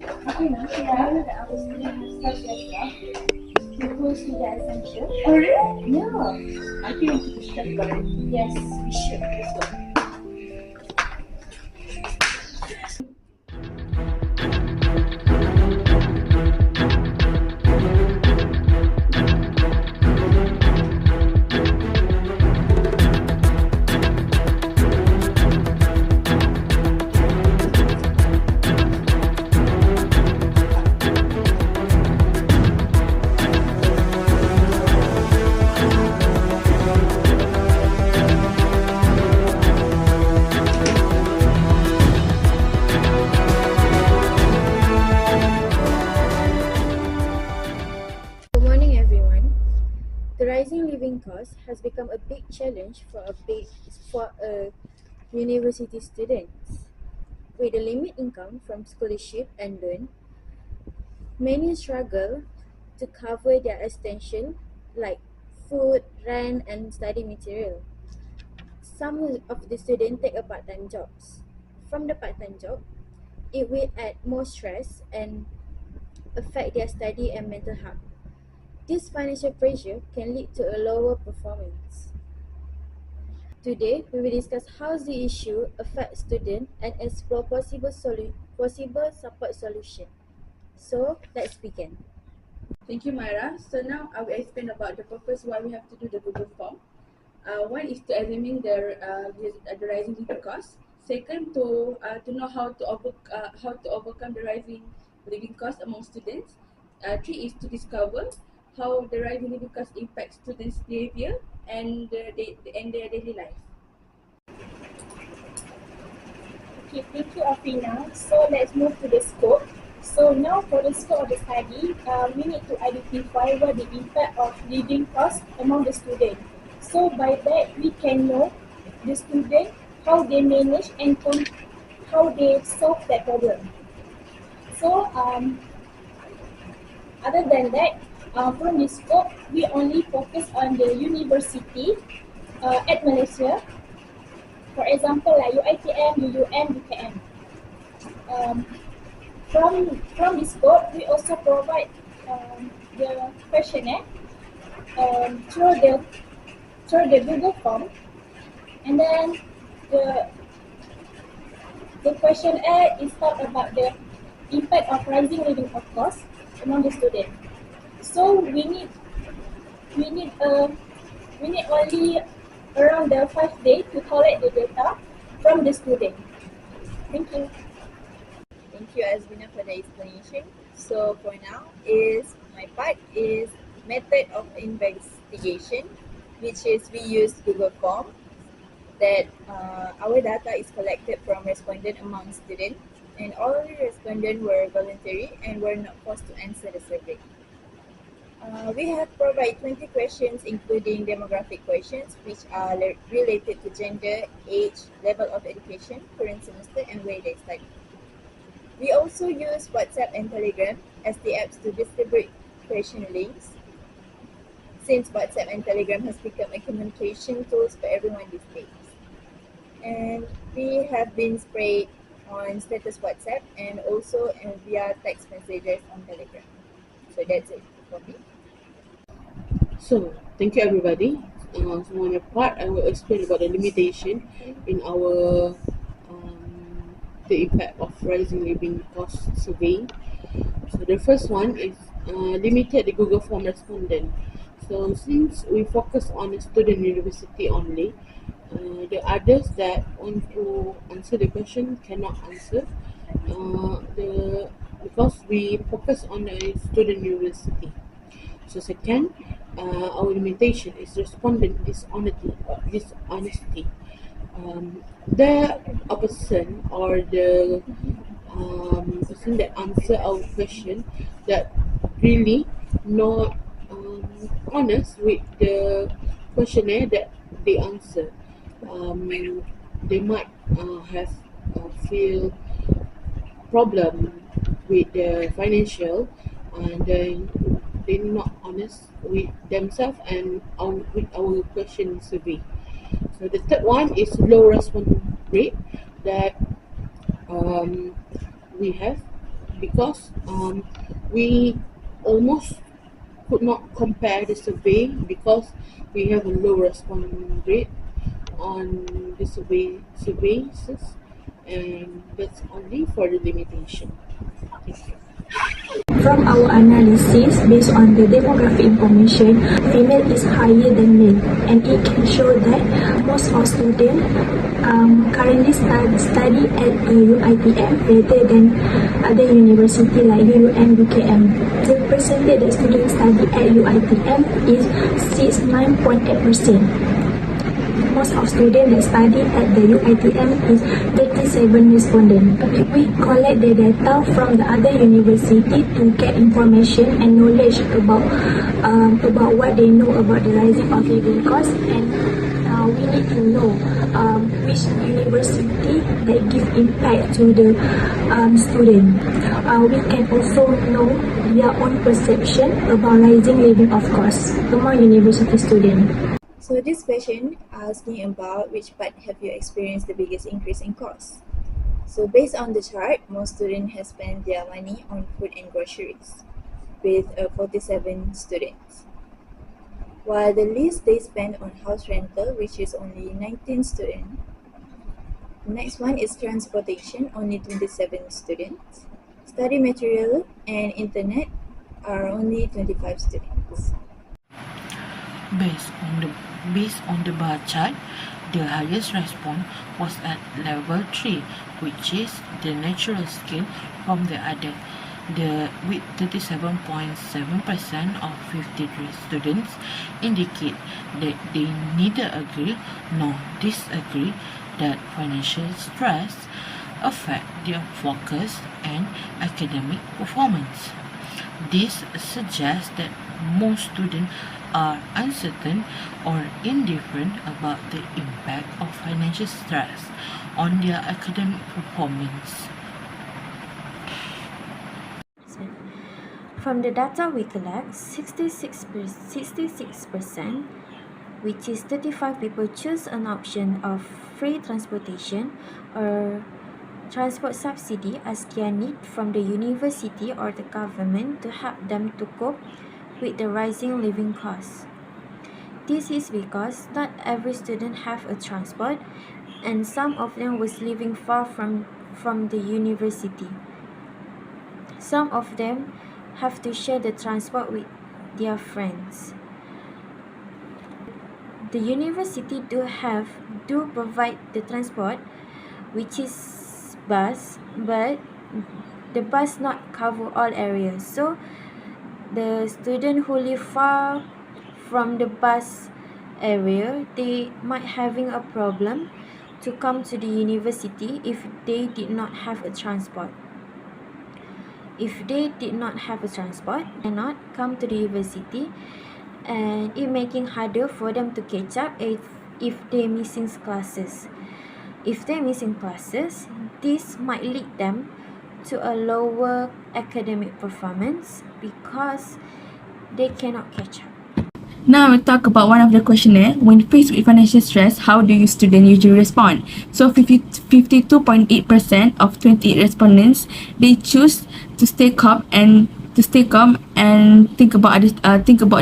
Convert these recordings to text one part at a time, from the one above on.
Okay, now that our student has started their stuff, we proceed to the essential. Oh, really? Yeah. I think we should discuss about it. Yes, we should. Let's go. Good morning, everyone. The rising living cost has become a big challenge for a university students. With a limited income from scholarship and loan, many struggle to cover their extension like food, rent, and study material. Some of the students take a part-time jobs. From the part-time job, it will add more stress and affect their study and mental health. This financial pressure can lead to a lower performance. Today, we will discuss how the issue affects students and explore possible support solution. So, let's begin. Thank you, Myra. So now I will explain about the purpose why we have to do the Google form. One is to examine the rising living cost. Second, to know how to overcome the rising living cost among students. Three is to discover how the rising living cost impacts students' behavior and their daily life. Okay, thank you, Afrina. So let's move to the scope. So now for the scope of the study, we need to identify what the impact of living costs among the student. So by that, we can know the student, how they manage and how they solve that problem. So other than that, from the scope, we only focus on the university at Malaysia. For example, like UiTM, UUM, UKM. From this scope, we also provide the questionnaire through the Google form, and then the questionnaire is talk about the impact of rising living costs among the students. So we need only around the 5 days to collect the data from the student. Thank you. Thank you, Azmina, for the explanation. So for now, my part is method of investigation, which is we use Google Form that our data is collected from respondents among students, and all the respondents were voluntary and were not forced to answer the survey. We have provided 20 questions, including demographic questions, which are related to gender, age, level of education, current semester, and where they study. We also use WhatsApp and Telegram as the apps to distribute question links, since WhatsApp and Telegram has become a communication tools for everyone these days. And we have been sprayed on status WhatsApp and also via text messages on Telegram. So that's it for me. So, thank you everybody. So on your part, I will explain about the limitation in our the impact of rising living cost survey. So the first one is limited the Google Form respondent. So since we focus on the student university only, the others that want to answer the question cannot answer because we focus on the student university. So second, our limitation is respondent dishonesty. The person or the person that answer our question that really not honest with the questionnaire that they answer. They might have feel problem with the financial, and then they're not honest with themselves and with our question survey. So the third one is low response rate that we have. because we almost could not compare the survey because we have a low response rate on the surveys, and that's only for the limitation. Thank you. From our analysis, based on the demographic information, female is higher than male, and it can show that most of students currently study at UITM rather than other university like UUM, UKM. The percentage that students study at UITM is 69.8%. Most of students that study at the UITM is 37 respondents. We collect the data from the other university to get information and knowledge about what they know about the rising of living costs, and we need to know which university that give impact to the student. We can also know their own perception about rising living of costs among university students. So this question asking about which part have you experienced the biggest increase in cost. So based on the chart, most students have spent their money on food and groceries with 47 students. While the least they spend on house rental, which is only 19 students. The next one is transportation, only 27 students. Study material and internet are only 25 students. Based on the bar chart, the highest response was at level 3, which is the natural skill from the other. With 37.7% of 53 students indicate that they neither agree nor disagree that financial stress affect their focus and academic performance. This suggests that most students are uncertain or indifferent about the impact of financial stress on their academic performance. From the data we collect, 66%, which is 35 people, choose an option of free transportation or transport subsidy as their need from the university or the government to help them to cope with the rising living costs. This is because not every student have a transport, and some of them was living far from the university. Some of them have to share the transport with their friends. The university do provide the transport, which is bus, but the bus not cover all areas. So the student who live far from the bus area, they might having a problem to come to the university if they did not have a transport. If they did not have a transport, they cannot come to the university, and it making harder for them to catch up if they missing classes. If they missing classes, this might lead them to a lower academic performance because they cannot catch up. Now we'll talk about one of the questionnaire. When faced with financial stress, how do you students usually respond? So 52.8% of 28 respondents, they choose to stay calm and think about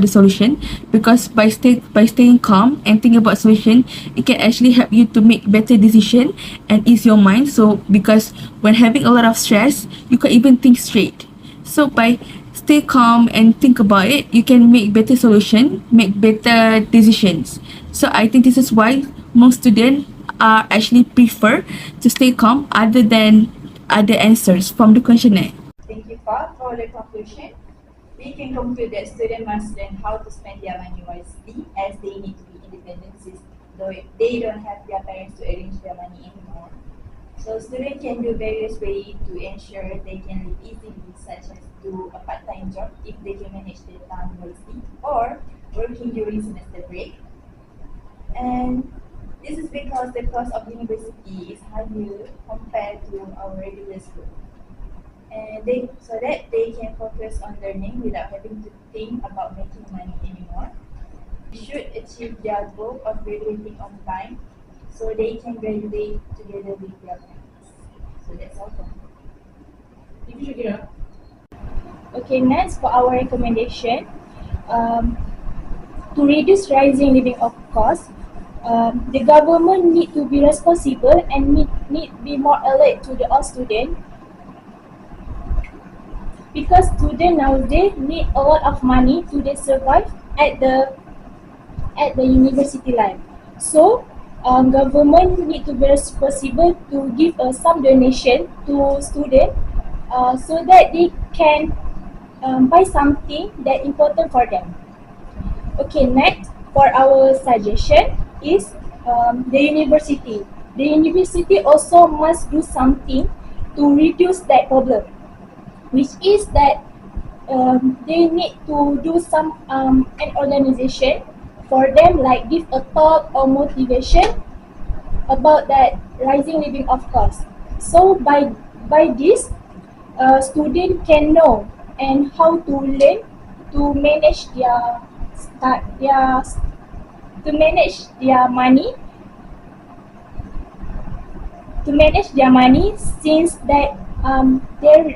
the solution, because by staying calm and think about solution, it can actually help you to make better decision and ease your mind. So because when having a lot of stress, you can even think straight. So by stay calm and think about it, you can make better solution, make better decisions. So I think this is why most students are actually prefer to stay calm other than other answers from the questionnaire. Thank you, Fa. For the conclusion, we can conclude that students must learn how to spend their money wisely, as they need to be independent since they don't have their parents to arrange their money anymore. So students can do various ways to ensure they can live easily, such as do a part-time job if they can manage their time wisely, or working during semester break. And this is because the cost of university is higher compared to our regular school. And so that they can focus on learning without having to think about making money anymore. They should achieve their goal of graduating on time so they can graduate together with their parents. So that's all from me. Thank you, Shakira. Okay, next for our recommendation, to reduce rising living of costs, the government need to be responsible and need be more alert to the all students, because students nowadays need a lot of money to they survive at the university life. So government need to be responsible to give some donation to students, so that they can buy something that important for them. Okay, next for our suggestion is the university. The university also must do something to reduce that problem, which is that they need to do some an organization for them, like give a talk or motivation about that rising living of cost. So by this, student can know and how to learn to manage their start their to manage their money since that they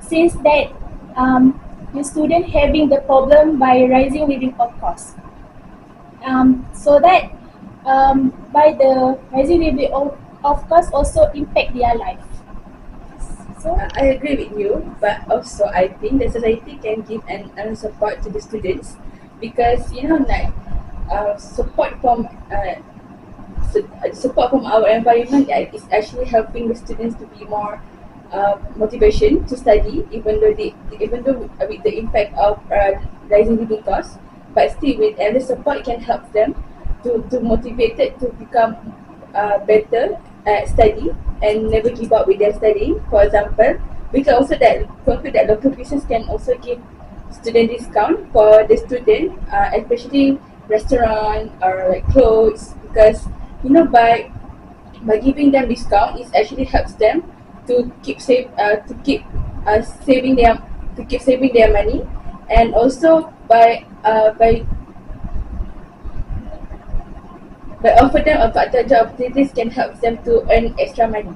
since that the student having the problem by rising living of cost, so that by the rising living of cost also impact their life. So I agree with you, but also I think the society can give an support to the students, because like support from support from our environment is actually helping the students to be more motivation to study, even though with the impact of rising living costs, but still with every support it can help them to motivated to become better at study and never give up with their studying. For example, we can also conclude that local business can also give student discount for the student, especially restaurant or like clothes, because by giving them discount, it actually helps them to saving their money, and also by offer them a part-time job opportunities can help them to earn extra money.